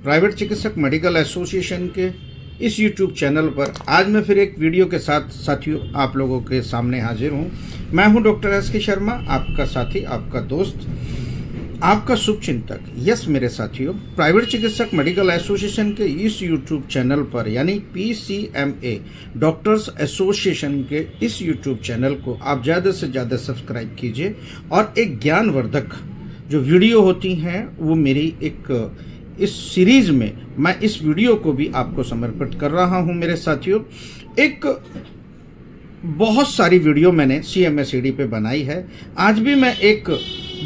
Private चिकित्सक medical association के इस YouTube चैनल पर आज मैं फिर एक वीडियो के साथ साथियों आप लोगों के सामने हाजिर हूं। मैं हूं डॉक्टर एस के शर्मा, आपका साथी, आपका दोस्त, आपका शुभचिंतक। यस मेरे साथियों, प्राइवेट चिकित्सक मेडिकल एसोसिएशन के इस YouTube चैनल पर यानी PCMA डॉक्टर्स एसोसिएशन के इस YouTube चैनल को आप ज़्यादा से ज़्यादा सब्सक्राइब कीजिए और एक ज्ञानवर्धक जो वीडियो होती हैं वो मेरी एक इस सीरीज में मैं इस वीडियो को भी आपको समर्पित कर रहा हूं मेरे साथियों। एक बहुत सारी वीडियो मैंने CMSED पे बनाई है। आज भी मैं एक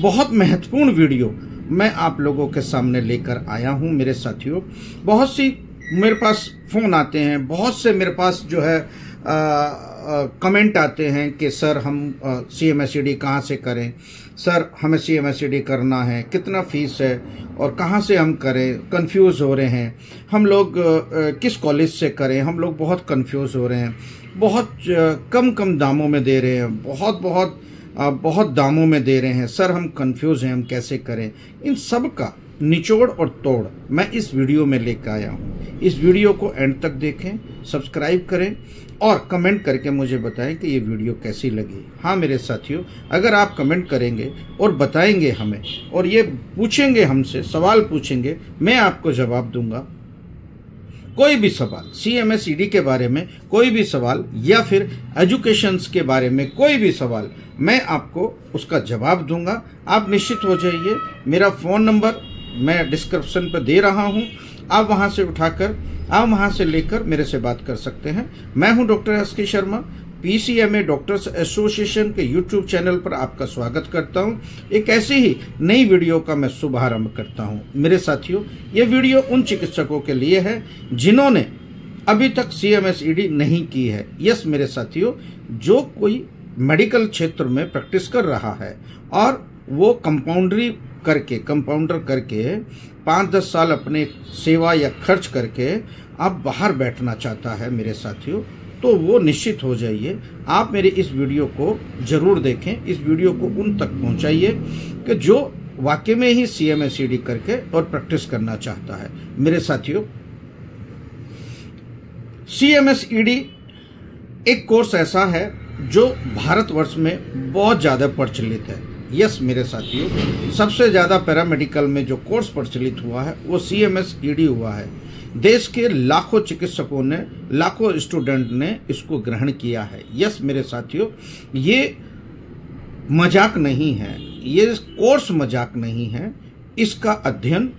बहुत महत्वपूर्ण वीडियो मैं आप लोगों के सामने लेकर आया हूं मेरे साथियों। बहुत सी मेरे पास फोन आते हैं, बहुत से मेरे पास जो है कमेंट आते हैं कि सर हम CMSED कहाँ से करें, सर हमें CMSED करना है, कितना फीस है और कहाँ से हम करें, कंफ्यूज हो रहे हैं हम लोग, किस कॉलेज से करें, हम लोग बहुत कंफ्यूज हो रहे हैं, बहुत कम दामों में दे रहे हैं, बहुत दामों में दे रहे हैं, सर हम कंफ्यूज हैं, हम कैसे करें। इन सब का निचोड़ और तोड़ मैं इस वीडियो में लेकर आया हूँ। इस वीडियो को एंड तक देखें, सब्सक्राइब करें और कमेंट करके मुझे बताएं कि ये वीडियो कैसी लगी। हाँ मेरे साथियों, अगर आप कमेंट करेंगे और बताएंगे हमें और ये पूछेंगे हमसे, सवाल पूछेंगे, मैं आपको जवाब दूंगा। कोई भी सवाल CMSED के बारे में, कोई भी सवाल या फिर एजुकेशंस के बारे में कोई भी सवाल, मैं आपको उसका जवाब दूंगा। आप निश्चित हो जाइए, मेरा फ़ोन नंबर मैं डिस्क्रिप्शन पर दे रहा हूं, आप वहां से उठाकर, आप वहां से लेकर मेरे से बात कर सकते हैं। मैं हूं डॉक्टर एस के शर्मा, PCMA डॉक्टर्स एसोसिएशन के YouTube चैनल पर आपका स्वागत करता हूं। एक ऐसी ही नई वीडियो का मैं शुभारंभ करता हूं मेरे साथियों। ये वीडियो उन चिकित्सकों के लिए है जिन्होंने अभी तक CMSED नहीं की है। यस मेरे साथियों, जो कोई मेडिकल क्षेत्र में प्रैक्टिस कर रहा है और वो कंपाउंडर करके 5-10 साल अपने सेवा या खर्च करके आप बाहर बैठना चाहता है मेरे साथियों, तो वो निश्चित हो जाइए, आप मेरे इस वीडियो को जरूर देखें। इस वीडियो को उन तक पहुंचाइए कि जो वाकई में ही CMSED करके और प्रैक्टिस करना चाहता है मेरे साथियों। CMSED एक कोर्स ऐसा है जो भारतवर्ष में बहुत ज़्यादा प्रचलित है। यस मेरे साथियों, सबसे ज़्यादा पैरामेडिकल में जो कोर्स प्रचलित हुआ है वो CMSED हुआ है। देश के लाखों चिकित्सकों ने, लाखों स्टूडेंट ने इसको ग्रहण किया है। यस मेरे साथियों, ये मजाक नहीं है, ये कोर्स मजाक नहीं है। इसका अध्ययन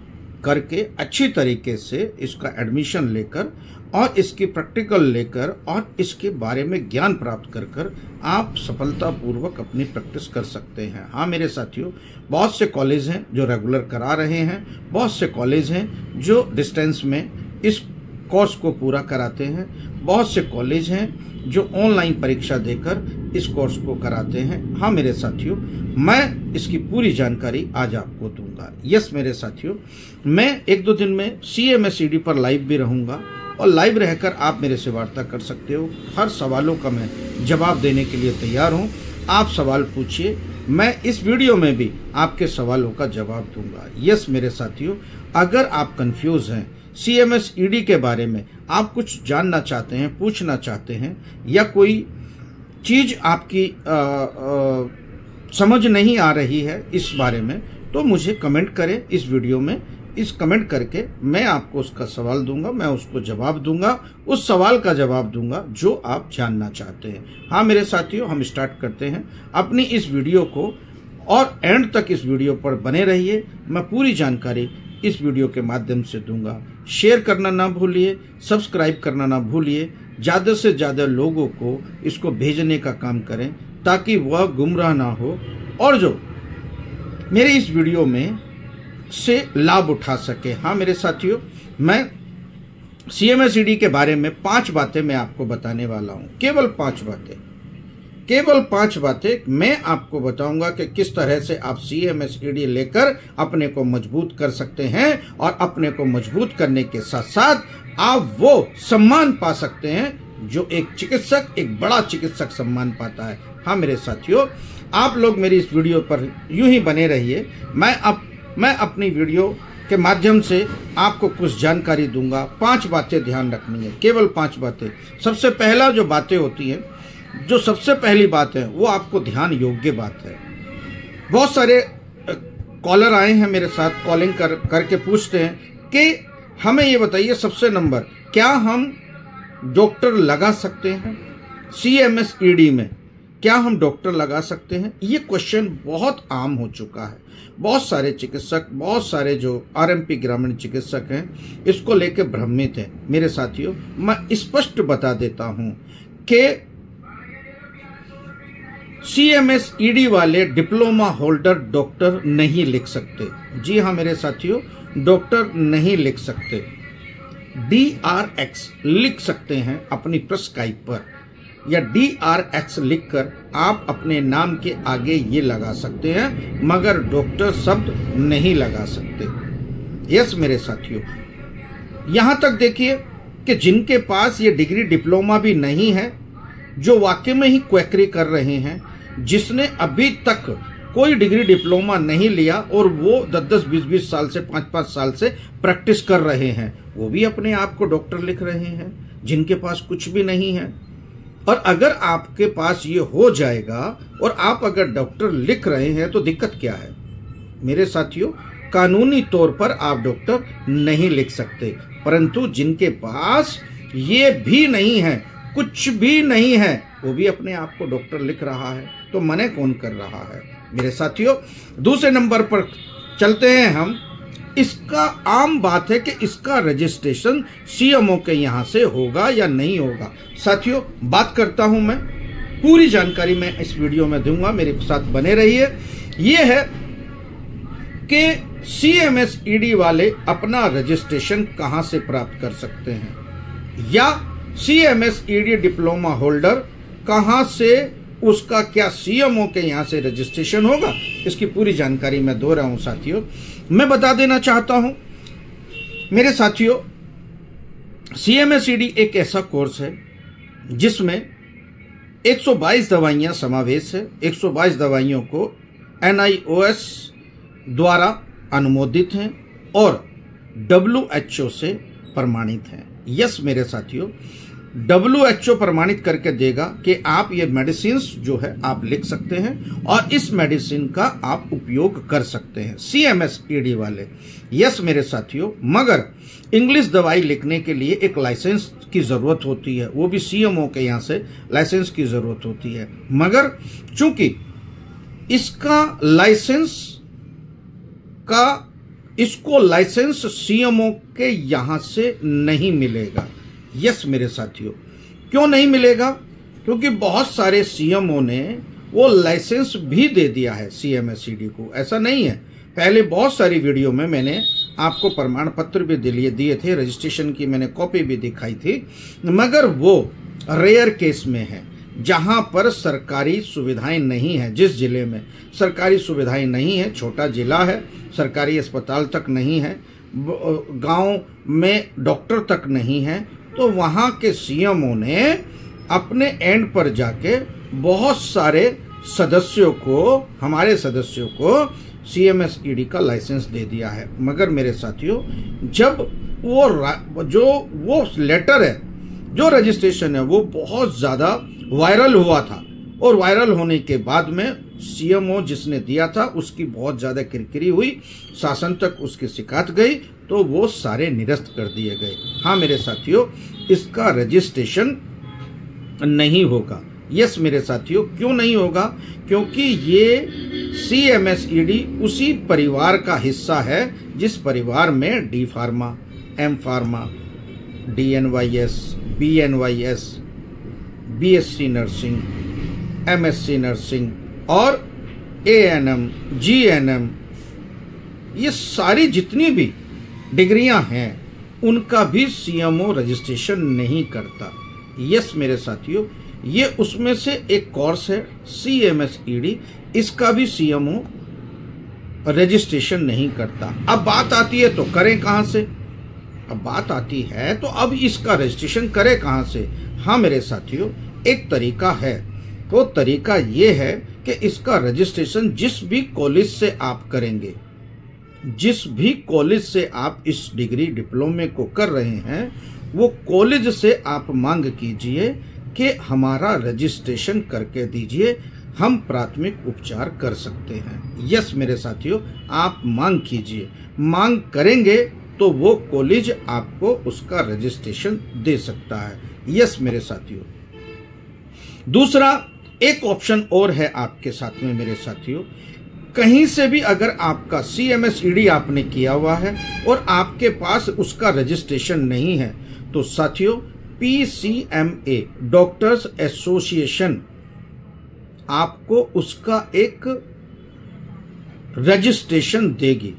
करके अच्छी तरीके से इसका एडमिशन लेकर और इसकी प्रैक्टिकल लेकर और इसके बारे में ज्ञान प्राप्त कर आप सफलतापूर्वक अपनी प्रैक्टिस कर सकते हैं। हाँ मेरे साथियों, बहुत से कॉलेज हैं जो रेगुलर करा रहे हैं, बहुत से कॉलेज हैं जो डिस्टेंस में इस कोर्स को पूरा कराते हैं, बहुत से कॉलेज हैं जो ऑनलाइन परीक्षा देकर इस कोर्स को कराते हैं। हाँ मेरे साथियों, मैं इसकी पूरी जानकारी आज आपको दूंगा। यस मेरे साथियों, मैं 1-2 दिन में CMSED पर लाइव भी रहूंगा और लाइव रहकर आप मेरे से वार्ता कर सकते हो। हर सवालों का मैं जवाब देने के लिए तैयार हूं। आप सवाल पूछिए, मैं इस वीडियो में भी आपके सवालों का जवाब दूंगा। यस मेरे साथियों, अगर आप कंफ्यूज हैं CMSED के बारे में, आप कुछ जानना चाहते हैं, पूछना चाहते हैं या कोई चीज़ आपकी समझ नहीं आ रही है इस बारे में, तो मुझे कमेंट करें इस वीडियो में। इस कमेंट करके मैं आपको उसका सवाल दूंगा, मैं उसको जवाब दूंगा, उस सवाल का जवाब दूंगा जो आप जानना चाहते हैं। हाँ मेरे साथियों, हम स्टार्ट करते हैं अपनी इस वीडियो को और एंड तक इस वीडियो पर बने रहिए। मैं पूरी जानकारी इस वीडियो के माध्यम से दूंगा। शेयर करना ना भूलिए, सब्सक्राइब करना ना भूलिए, ज़्यादा से ज़्यादा लोगों को इसको भेजने का काम करें ताकि वह गुमराह ना हो और जो मेरे इस वीडियो में से लाभ उठा सके। हाँ मेरे साथियों, मैं CMSED के बारे में 5 बातें मैं आपको बताने वाला हूँ। केवल 5 बातें मैं आपको बताऊंगा कि किस तरह से आप CMSED लेकर अपने को मजबूत कर सकते हैं और अपने को मजबूत करने के साथ साथ आप वो सम्मान पा सकते हैं जो एक चिकित्सक, एक बड़ा चिकित्सक सम्मान पाता है। हाँ मेरे साथियों, आप लोग मेरी इस वीडियो पर यूं ही बने रहिए। मैं अपनी वीडियो के माध्यम से आपको कुछ जानकारी दूंगा। 5 बातें ध्यान रखनी है, केवल 5 बातें। सबसे पहला जो बातें होती हैं, जो सबसे पहली बात है वो आपको ध्यान योग्य बात है। बहुत सारे कॉलर आए हैं मेरे साथ, कॉलिंग करके पूछते हैं कि हमें ये बताइए सबसे नंबर, क्या हम डॉक्टर लगा सकते हैं CMS-ED में? क्या हम डॉक्टर लगा सकते हैं? ये क्वेश्चन बहुत आम हो चुका है। बहुत सारे चिकित्सक, बहुत सारे जो RMP ग्रामीण चिकित्सक हैं, इसको लेकर भ्रमित हैं। मेरे साथियों, मैं स्पष्ट बता देता हूं कि CMS-ED वाले डिप्लोमा होल्डर डॉक्टर नहीं लिख सकते। जी हाँ मेरे साथियों, डॉक्टर नहीं लिख सकते। DRX लिख सकते हैं अपनी प्रिस्क्राइब पर, या DRX लिखकर आप अपने नाम के आगे ये लगा सकते हैं, मगर डॉक्टर शब्द नहीं लगा सकते। यस मेरे साथियों, यहां तक देखिए कि जिनके पास ये डिग्री डिप्लोमा भी नहीं है, जो वाकई में ही क्वैकरी कर रहे हैं, जिसने अभी तक कोई डिग्री डिप्लोमा नहीं लिया और वो 10-10, 20-20 साल से, 5-5 साल से प्रैक्टिस कर रहे हैं, वो भी अपने आप को डॉक्टर लिख रहे हैं, जिनके पास कुछ भी नहीं है। और अगर आपके पास ये हो जाएगा और आप अगर डॉक्टर लिख रहे हैं तो दिक्कत क्या है? मेरे साथियों, कानूनी तौर पर आप डॉक्टर नहीं लिख सकते, परंतु जिनके पास ये भी नहीं है, कुछ भी नहीं है, वो भी अपने आप को डॉक्टर लिख रहा है, तो मने कौन कर रहा है? मेरे साथियों, दूसरे नंबर पर चलते हैं हम। इसका आम बात है कि इसका रजिस्ट्रेशन CMO के यहां से होगा या नहीं होगा। साथियों, बात करता हूं मैं, पूरी जानकारी मैं इस वीडियो में दूंगा, मेरे साथ बने रहिए। यह है कि CMS-ED वाले अपना रजिस्ट्रेशन कहां से प्राप्त कर सकते हैं, या CMS-ED डिप्लोमा होल्डर कहां से, उसका क्या CMO के यहां से रजिस्ट्रेशन होगा, इसकी पूरी जानकारी मैं दे रहा हूं। साथियों, मैं बता देना चाहता हूं मेरे साथियों, CMS-ED एक ऐसा कोर्स है जिसमें 122 दवाइयां समावेश है। 122 दवाइयों को NIOS द्वारा अनुमोदित हैं और WHO से प्रमाणित हैं। यस मेरे साथियों, WHO प्रमाणित करके देगा कि आप ये मेडिसिन जो है आप लिख सकते हैं और इस मेडिसिन का आप उपयोग कर सकते हैं, CMS-ED वाले। यस मेरे साथियों, मगर इंग्लिश दवाई लिखने के लिए एक लाइसेंस की ज़रूरत होती है, वो भी CMO के यहाँ से लाइसेंस की ज़रूरत होती है। मगर चूंकि इसको लाइसेंस CMO के यहाँ से नहीं मिलेगा। यस मेरे साथियों, क्यों नहीं मिलेगा? क्योंकि बहुत सारे CMO ने वो लाइसेंस भी दे दिया है CMS-ED को। ऐसा नहीं है, पहले बहुत सारी वीडियो में मैंने आपको प्रमाण पत्र भी दिए थे, रजिस्ट्रेशन की मैंने कॉपी भी दिखाई थी, मगर वो रेयर केस में है जहां पर सरकारी सुविधाएं नहीं है। जिस जिले में सरकारी सुविधाएं नहीं है, छोटा जिला है, सरकारी अस्पताल तक नहीं है, गांव में डॉक्टर तक नहीं है, तो वहां के CMO ने अपने एंड पर जाके बहुत सारे सदस्यों को, हमारे सदस्यों को CMS-ED का लाइसेंस दे दिया है। मगर मेरे साथियों, जब वो लेटर है, जो रजिस्ट्रेशन है, वो बहुत ज़्यादा वायरल हुआ था और वायरल होने के बाद में CMO जिसने दिया था उसकी बहुत ज़्यादा किरकिरी हुई, शासन तक उसकी शिकायत गई, तो वो सारे निरस्त कर दिए गए। हाँ मेरे साथियों, इसका रजिस्ट्रेशन नहीं होगा। यस मेरे साथियों, क्यों नहीं होगा? क्योंकि ये CMS-ED उसी परिवार का हिस्सा है जिस परिवार में D pharma, M pharma, DNYS, BNYS, BSc nursing, MSc nursing और ANM, GNM, ये सारी जितनी भी डिग्रियां हैं उनका भी CMO रजिस्ट्रेशन नहीं करता। यस मेरे साथियों, ये उसमें से एक कोर्स है CMS-ED, इसका भी CMO रजिस्ट्रेशन नहीं करता। अब बात आती है तो करें कहां से? अब बात आती है तो अब इसका रजिस्ट्रेशन करें कहां से? हाँ मेरे साथियों, एक तरीका है। तो तरीका ये है कि इसका रजिस्ट्रेशन जिस भी कॉलेज से आप करेंगे, जिस भी कॉलेज से आप इस डिग्री डिप्लोमे को कर रहे हैं, वो कॉलेज से आप मांग कीजिए कि हमारा रजिस्ट्रेशन करके दीजिए, हम प्राथमिक उपचार कर सकते हैं। यस मेरे साथियों, आप मांग कीजिए, मांग करेंगे तो वो कॉलेज आपको उसका रजिस्ट्रेशन दे सकता है। यस मेरे साथियों। दूसरा एक ऑप्शन और है आपके साथ में मेरे साथियों, कहीं से भी अगर आपका CMSED आपने किया हुआ है और आपके पास उसका रजिस्ट्रेशन नहीं है, तो साथियों PCMA डॉक्टर्स एसोसिएशन आपको उसका एक रजिस्ट्रेशन देगी।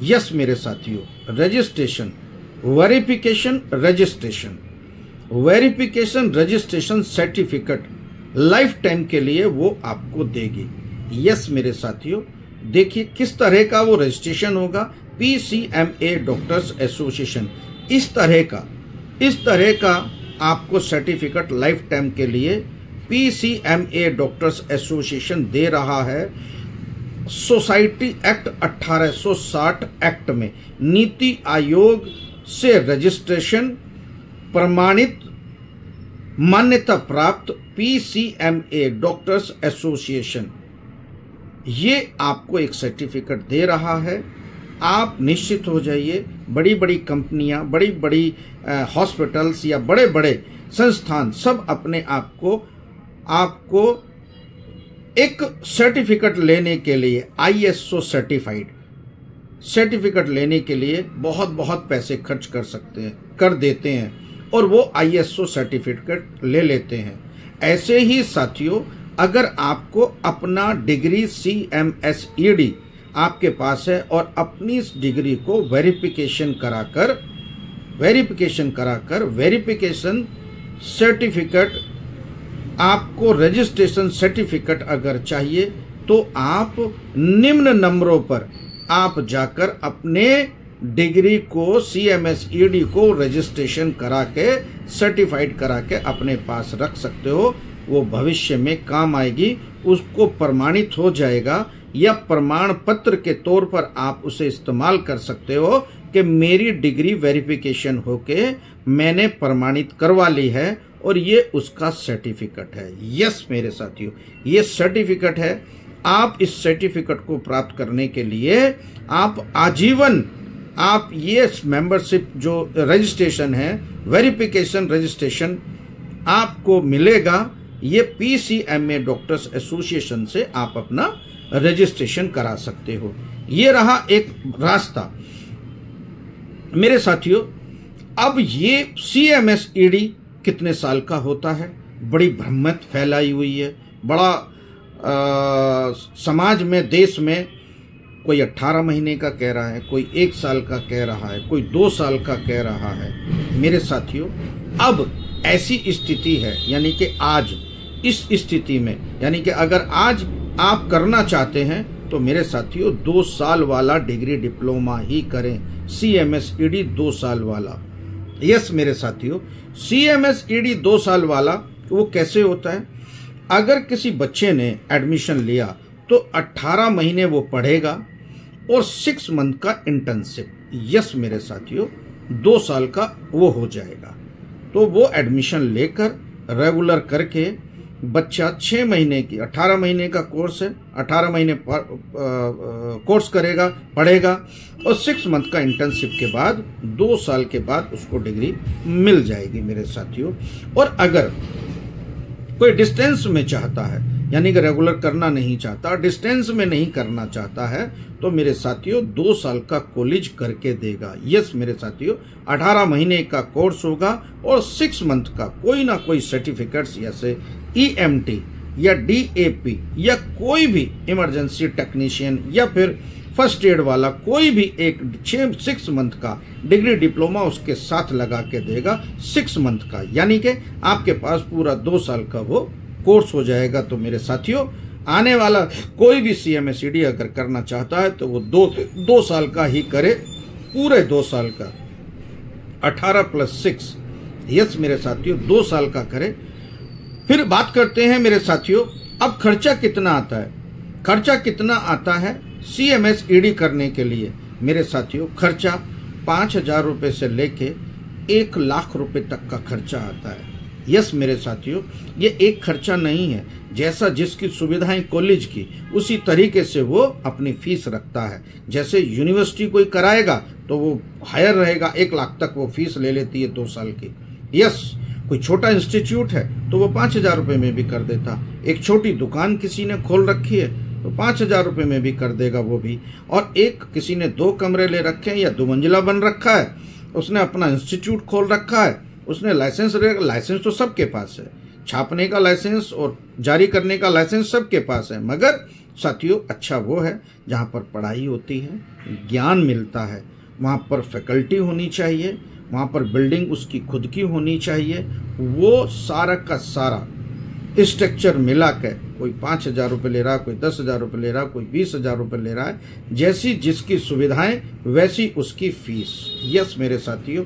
यस मेरे साथियों, registration, verification registration certificate life time के लिए वो आपको देगी। यस मेरे साथियों, देखिए किस तरह का वो रजिस्ट्रेशन होगा। PCMA डॉक्टर्स एसोसिएशन इस तरह का आपको सर्टिफिकेट लाइफ टाइम के लिए PCMA डॉक्टर्स एसोसिएशन दे रहा है। सोसाइटी एक्ट 1860 एक्ट में नीति आयोग से रजिस्ट्रेशन प्रमाणित मान्यता प्राप्त PCMA डॉक्टर्स एसोसिएशन ये आपको एक सर्टिफिकेट दे रहा है। आप निश्चित हो जाइए, बड़ी बड़ी कंपनियां, बड़ी बड़ी हॉस्पिटल्स या बड़े बड़े संस्थान सब अपने आपको एक सर्टिफिकेट लेने के लिए, ISO सर्टिफाइड सर्टिफिकेट लेने के लिए बहुत बहुत पैसे खर्च कर देते हैं और वो ISO सर्टिफिकेट ले लेते हैं। ऐसे ही साथियों, अगर आपको अपना डिग्री CMSED आपके पास है और अपनी इस डिग्री को वेरिफिकेशन कराकर वेरिफिकेशन सर्टिफिकेट, आपको रजिस्ट्रेशन सर्टिफिकेट अगर चाहिए, तो आप निम्न नंबरों पर आप जाकर अपने डिग्री को CMSED को रजिस्ट्रेशन करा के सर्टिफाइड करा के अपने पास रख सकते हो। वो भविष्य में काम आएगी, उसको प्रमाणित हो जाएगा या प्रमाण पत्र के तौर पर आप उसे इस्तेमाल कर सकते हो कि मेरी डिग्री वेरिफिकेशन होके मैंने प्रमाणित करवा ली है और ये उसका सर्टिफिकेट है। यस मेरे साथियों, ये सर्टिफिकेट है। आप इस सर्टिफिकेट को प्राप्त करने के लिए आप आजीवन आप ये मेंबरशिप जो रजिस्ट्रेशन है, वेरिफिकेशन रजिस्ट्रेशन आपको मिलेगा। ये PCMA डॉक्टर्स एसोसिएशन से आप अपना रजिस्ट्रेशन करा सकते हो। ये रहा एक रास्ता मेरे साथियों। अब ये CMSED कितने साल का होता है, बड़ी भ्रमत फैलाई हुई है। बड़ा समाज में, देश में कोई 18 महीने का कह रहा है, कोई 1 साल का कह रहा है, कोई 2 साल का कह रहा है। मेरे साथियों, अब ऐसी स्थिति है, यानी कि आज इस स्थिति में, यानी कि अगर आज आप करना चाहते हैं तो मेरे साथियों 2 साल वाला डिग्री डिप्लोमा ही करें, CMSED 2 साल वाला। यस मेरे साथियों, CMSED 2 साल वाला वो कैसे होता है? अगर किसी बच्चे ने एडमिशन लिया तो 18 महीने वो पढ़ेगा और 6 मंथ का इंटर्नशिप। यस मेरे साथियों, 2 साल का वो हो जाएगा। तो वो एडमिशन लेकर रेगुलर करके बच्चा 6 महीने की, 18 महीने का कोर्स है, 18 महीने कोर्स करेगा, पढ़ेगा और 6 मंथ का इंटर्नशिप के बाद 2 साल के बाद उसको डिग्री मिल जाएगी मेरे साथियों। और अगर कोई डिस्टेंस में चाहता है, यानी कि रेगुलर करना नहीं चाहता, डिस्टेंस में नहीं करना चाहता है, तो मेरे साथियों 2 साल का कॉलेज करके देगा। यस मेरे साथियों, 18 महीने का कोर्स होगा और 6 मंथ का कोई ना कोई सर्टिफिकेट्स जैसे EMT या DAP या कोई भी इमरजेंसी टेक्नीशियन या फिर फर्स्ट एड वाला कोई भी एक 6 मंथ का डिग्री डिप्लोमा उसके साथ लगा के देगा 6 मंथ का, यानी कि आपके पास पूरा 2 साल का वो कोर्स हो जाएगा। तो मेरे साथियों, आने वाला कोई भी CMSED अगर करना चाहता है तो वो 2 साल का ही करे, पूरे 2 साल का, 18 + 6। यस मेरे साथियों, 2 साल का करे। फिर बात करते हैं मेरे साथियों, अब खर्चा कितना आता है? खर्चा कितना आता है CMSED करने के लिए? मेरे साथियों खर्चा 5,000 रुपये से लेके 1,00,000 रुपये तक का खर्चा आता है। यस मेरे साथियों, ये एक खर्चा नहीं है। जैसा जिसकी सुविधाएं कॉलेज की, उसी तरीके से वो अपनी फीस रखता है। जैसे यूनिवर्सिटी कोई कराएगा तो वो हायर रहेगा, 1,00,000 तक वो फीस ले लेती है 2 साल की। यस, कोई छोटा इंस्टीट्यूट है तो वो 5,000 रुपये में भी कर देता। एक छोटी दुकान किसी ने खोल रखी है तो 5,000 रुपये में भी कर देगा वो भी। और एक किसी ने 2 कमरे ले रखे हैं या 2 मंजिला बन रखा है, उसने अपना इंस्टीट्यूट खोल रखा है, उसने लाइसेंस तो सबके पास है, छापने का लाइसेंस और जारी करने का लाइसेंस सबके पास है। मगर साथियों अच्छा वो है जहाँ पर पढ़ाई होती है, ज्ञान मिलता है, वहाँ पर फैकल्टी होनी चाहिए, वहाँ पर बिल्डिंग उसकी खुद की होनी चाहिए। वो सारा का सारा स्ट्रक्चर मिला के कोई 5,000 रुपये ले रहा है, कोई 10,000 रुपये ले रहा है, कोई 20,000 रुपये ले रहा है। जैसी जिसकी सुविधाएं वैसी उसकी फीस। यस मेरे साथियों,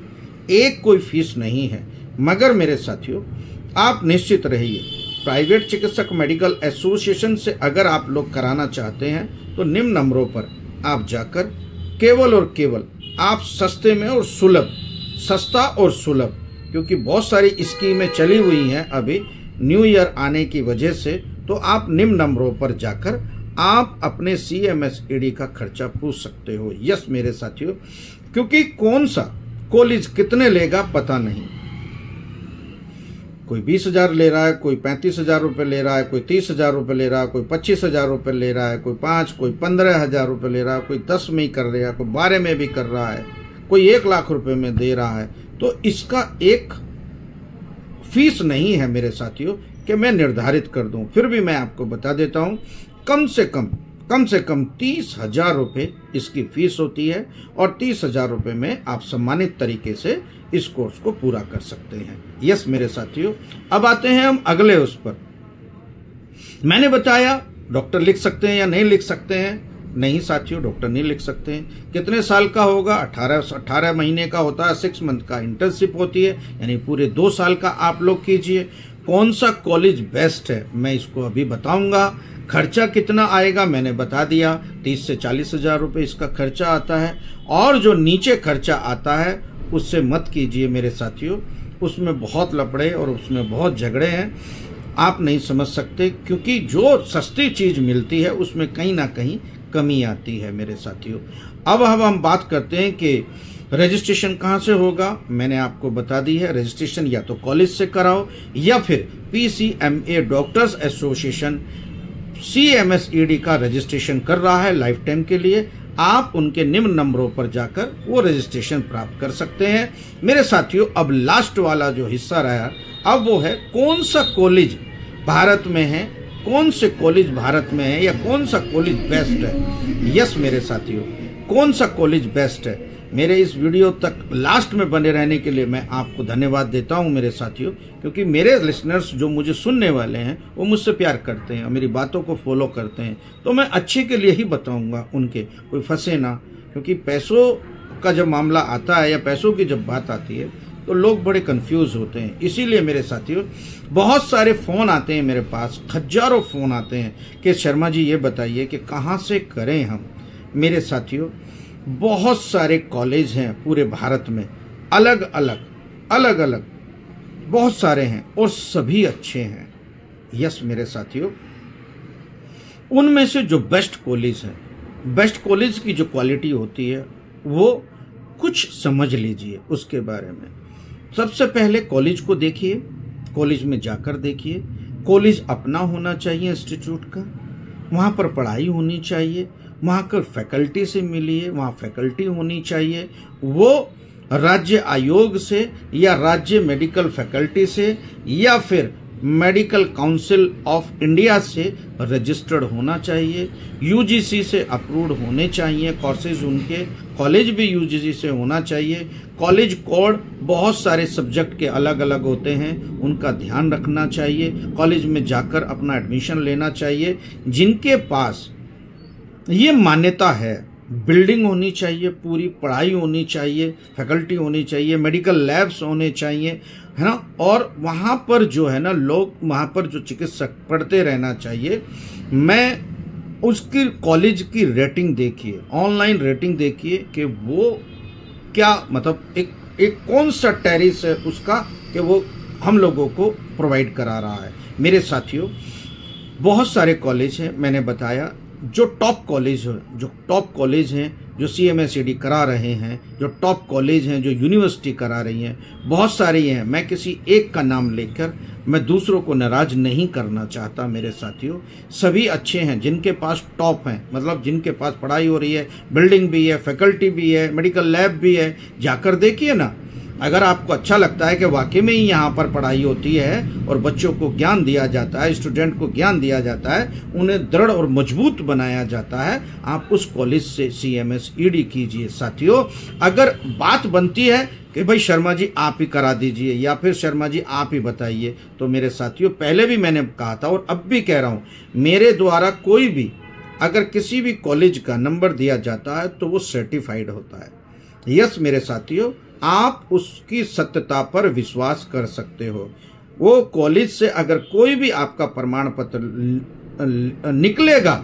एक कोई फीस नहीं है। मगर मेरे साथियों आप निश्चित रहिए, प्राइवेट चिकित्सक मेडिकल एसोसिएशन से अगर आप लोग कराना चाहते हैं तो निम्न नंबरों पर आप जाकर केवल और केवल आप सस्ते में और सुलभ, सस्ता और सुलभ, क्योंकि बहुत सारी स्कीमें चली हुई हैं अभी न्यू ईयर आने की वजह से, तो आप निम्न नंबरों पर जाकर आप अपने CMSED का खर्चा पूछ सकते हो। यस मेरे साथियों, क्योंकि कौन सा कॉलेज कितने लेगा पता नहीं। कोई 20,000 ले रहा है, कोई 35,000 रुपये ले रहा है, कोई 30,000 रुपये ले रहा है, कोई 25,000 रुपये ले रहा है, कोई 5, कोई 15,000 रुपये ले रहा है, कोई 10 में ही कर रहा है, कोई 12 में भी कर रहा है, कोई 1,00,000 रुपये में दे रहा है। तो इसका एक फीस नहीं है मेरे साथियों कि मैं निर्धारित कर दूं। फिर भी मैं आपको बता देता हूं, कम से कम 30,000 रुपये इसकी फीस होती है और 30,000 रुपये में आप सम्मानित तरीके से इस कोर्स को पूरा कर सकते हैं। यस मेरे साथियों, अब आते हैं हम अगले उस पर। मैंने बताया डॉक्टर लिख सकते हैं या नहीं लिख सकते हैं। नहीं साथियों, डॉक्टर नहीं लिख सकते हैं। कितने साल का होगा? 18 महीने का होता है, 6 मंथ का इंटर्नशिप होती है, यानी पूरे 2 साल का आप लोग कीजिए। कौन सा कॉलेज बेस्ट है मैं इसको अभी बताऊंगा। खर्चा कितना आएगा मैंने बता दिया, 30 से 40,000 रुपये इसका खर्चा आता है। और जो नीचे खर्चा आता है उससे मत कीजिए मेरे साथियों, उसमें बहुत लफड़े और उसमें बहुत झगड़े हैं, आप नहीं समझ सकते। क्योंकि जो सस्ती चीज मिलती है उसमें कहीं ना कहीं कमी आती है मेरे साथियों। अब हम बात करते हैं कि रजिस्ट्रेशन कहाँ से होगा। मैंने आपको बता दी है, रजिस्ट्रेशन या तो कॉलेज से कराओ या फिर PCMA डॉक्टर्स एसोसिएशन CMSED का रजिस्ट्रेशन कर रहा है लाइफ टाइम के लिए। आप उनके निम्न नंबरों पर जाकर वो रजिस्ट्रेशन प्राप्त कर सकते हैं। मेरे साथियों अब लास्ट वाला जो हिस्सा रहा, अब वो है कौन सा कॉलेज भारत में है, कौन से कॉलेज भारत में है या कौन सा कॉलेज बेस्ट है। यस मेरे साथियों, कौन सा कॉलेज बेस्ट है। मेरे इस वीडियो तक लास्ट में बने रहने के लिए मैं आपको धन्यवाद देता हूं मेरे साथियों, क्योंकि मेरे लिसनर्स जो मुझे सुनने वाले हैं वो मुझसे प्यार करते हैं और मेरी बातों को फॉलो करते हैं। तो मैं अच्छे के लिए ही बताऊंगा, उनके कोई फंसे ना। क्योंकि पैसों का जब मामला आता है या पैसों की जब बात आती है तो लोग बड़े कंफ्यूज होते हैं। इसीलिए मेरे साथियों बहुत सारे फ़ोन आते हैं मेरे पास, हजारों फ़ोन आते हैं कि शर्मा जी ये बताइए कि कहाँ से करें हम। मेरे साथियों बहुत सारे कॉलेज हैं पूरे भारत में, अलग अलग बहुत सारे हैं और सभी अच्छे हैं। यस मेरे साथियों, उनमें से जो बेस्ट कॉलेज है, बेस्ट कॉलेज की जो क्वालिटी होती है वो कुछ समझ लीजिए उसके बारे में। सबसे पहले कॉलेज को देखिए, कॉलेज में जाकर देखिए। कॉलेज अपना होना चाहिए इंस्टीट्यूट का, वहाँ पर पढ़ाई होनी चाहिए, वहाँ कर फैकल्टी से मिलिए, वहाँ फैकल्टी होनी चाहिए, वो राज्य आयोग से या राज्य मेडिकल फैकल्टी से या फिर मेडिकल काउंसिल ऑफ इंडिया से रजिस्टर्ड होना चाहिए, UGC से अप्रूव्ड होने चाहिए कोर्सेज उनके, कॉलेज भी UGC से होना चाहिए। कॉलेज कोड बहुत सारे सब्जेक्ट के अलग अलग होते हैं, उनका ध्यान रखना चाहिए। कॉलेज में जाकर अपना एडमिशन लेना चाहिए। जिनके पास ये मान्यता है, बिल्डिंग होनी चाहिए, पूरी पढ़ाई होनी चाहिए, फैकल्टी होनी चाहिए, मेडिकल लैब्स होने चाहिए, है ना, और वहाँ पर जो है ना लोग, वहाँ पर जो चिकित्सक पढ़ते रहना चाहिए। मैं उसकी कॉलेज की रेटिंग देखिए, ऑनलाइन रेटिंग देखिए कि वो क्या मतलब एक कौन सा टेरिस है उसका कि वो हम लोगों को प्रोवाइड करा रहा है। मेरे साथियों, बहुत सारे कॉलेज हैं, मैंने बताया जो टॉप कॉलेज हैं, जो CMSED करा रहे हैं, जो टॉप कॉलेज हैं, जो यूनिवर्सिटी करा रही हैं, बहुत सारी हैं। मैं किसी एक का नाम लेकर मैं दूसरों को नाराज नहीं करना चाहता। मेरे साथियों, सभी अच्छे हैं जिनके पास टॉप हैं, मतलब जिनके पास पढ़ाई हो रही है, बिल्डिंग भी है, फैकल्टी भी है, मेडिकल लैब भी है। जाकर देखिए ना, अगर आपको अच्छा लगता है कि वाकई में ही यहाँ पर पढ़ाई होती है और बच्चों को ज्ञान दिया जाता है, स्टूडेंट को ज्ञान दिया जाता है, उन्हें दृढ़ और मजबूत बनाया जाता है, आप उस कॉलेज से CMSED कीजिए। साथियों, अगर बात बनती है कि भाई शर्मा जी आप ही करा दीजिए या फिर शर्मा जी आप ही बताइए, तो मेरे साथियों, पहले भी मैंने कहा था और अब भी कह रहा हूँ, मेरे द्वारा कोई भी अगर किसी भी कॉलेज का नंबर दिया जाता है तो वो सर्टिफाइड होता है। यस मेरे साथियों, आप उसकी सत्यता पर विश्वास कर सकते हो। वो कॉलेज से अगर कोई भी आपका प्रमाण पत्र निकलेगा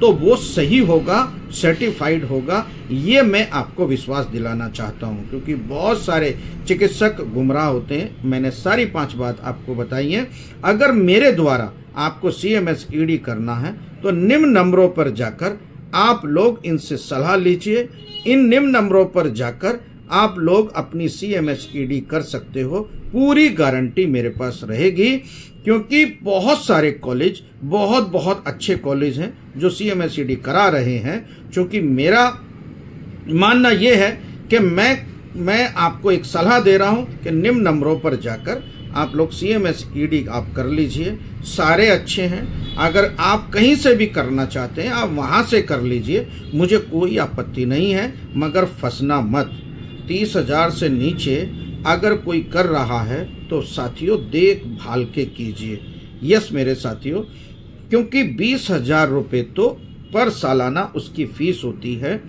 तो वो सही होगा, सर्टिफाइड होगा, ये मैं आपको विश्वास दिलाना चाहता हूं, क्योंकि बहुत सारे चिकित्सक गुमराह होते हैं। मैंने सारी 5 बात आपको बताई है। अगर मेरे द्वारा आपको CMSED करना है तो निम्न नंबरों पर जाकर आप लोग इनसे सलाह लीजिए। इन निम्न नंबरों पर जाकर आप लोग अपनी CMSED कर सकते हो, पूरी गारंटी मेरे पास रहेगी, क्योंकि बहुत सारे कॉलेज, बहुत अच्छे कॉलेज हैं जो CMSED करा रहे हैं। क्योंकि मेरा मानना यह है कि मैं आपको एक सलाह दे रहा हूं कि निम्न नंबरों पर जाकर आप लोग CMSED आप कर लीजिए, सारे अच्छे हैं। अगर आप कहीं से भी करना चाहते हैं आप वहां से कर लीजिए, मुझे कोई आपत्ति नहीं है, मगर फंसना मत। 30,000 से नीचे अगर कोई कर रहा है तो साथियों देखभाल के कीजिए। यस मेरे साथियों, क्योंकि 20,000 रुपये तो पर सालाना उसकी फीस होती है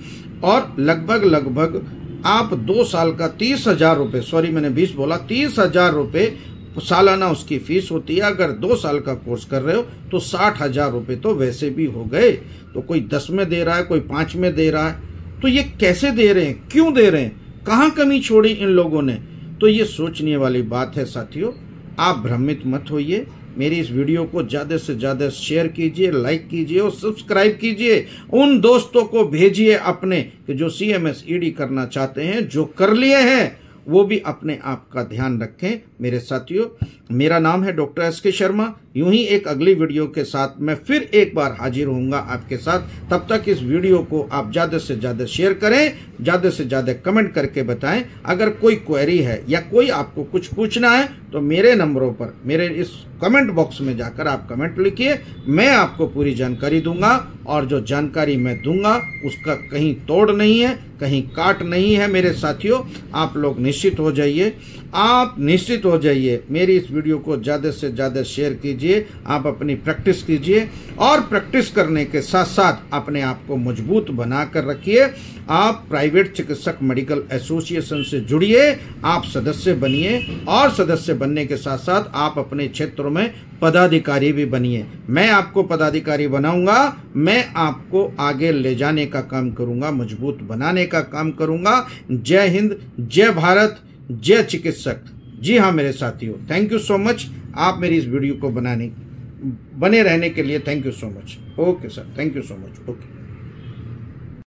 और लगभग आप 2 साल का 30,000 रुपये, सॉरी मैंने 20 बोला, 30,000 रुपये सालाना उसकी फीस होती है। अगर 2 साल का कोर्स कर रहे हो तो 60,000 रुपये तो वैसे भी हो गए। तो कोई 10 में दे रहा है, कोई 5 में दे रहा है, तो ये कैसे दे रहे हैं, क्यों दे रहे हैं, कहाँ कमी छोड़ी इन लोगों ने? तो ये सोचने वाली बात है साथियों। आप भ्रमित मत होइए। मेरी इस वीडियो को ज़्यादा से ज़्यादा शेयर कीजिए, लाइक कीजिए और सब्सक्राइब कीजिए। उन दोस्तों को भेजिए अपने कि जो CMSED करना चाहते हैं, जो कर लिए हैं, वो भी अपने आप का ध्यान रखें। मेरे साथियों, मेरा नाम है डॉक्टर SK शर्मा। यूं ही एक अगली वीडियो के साथ मैं फिर एक बार हाजिर होऊंगा आपके साथ। तब तक इस वीडियो को आप ज़्यादा से ज़्यादा शेयर करें, ज़्यादा से ज़्यादा कमेंट करके बताएं। अगर कोई क्वेरी है या कोई आपको कुछ पूछना है तो मेरे नंबरों पर, मेरे इस कमेंट बॉक्स में जाकर आप कमेंट लिखिए, मैं आपको पूरी जानकारी दूंगा। और जो जानकारी मैं दूंगा उसका कहीं तोड़ नहीं है, कहीं काट नहीं है। मेरे साथियों, आप लोग निश्चित हो जाइए, आप निश्चित हो जाइए। मेरी इस वीडियो को ज़्यादा से ज़्यादा शेयर कीजिए, आप अपनी प्रैक्टिस कीजिए और प्रैक्टिस करने के साथ साथ अपने आप को मजबूत बना कर रखिए। आप प्राइवेट चिकित्सक मेडिकल एसोसिएशन से जुड़िए, आप सदस्य बनिए और सदस्य बनने के साथ साथ आप अपने क्षेत्रों में पदाधिकारी भी बनिए। मैं आपको पदाधिकारी बनाऊंगा, मैं आपको आगे ले जाने का काम करूंगा, मजबूत बनाने का काम करूंगा। जय हिंद, जय भारत, जय चिकित्सक। जी हाँ मेरे साथियों, थैंक यू सो मच। आप मेरी इस वीडियो को बने रहने के लिए thank you so much. Okay sir, thank you so much. Okay.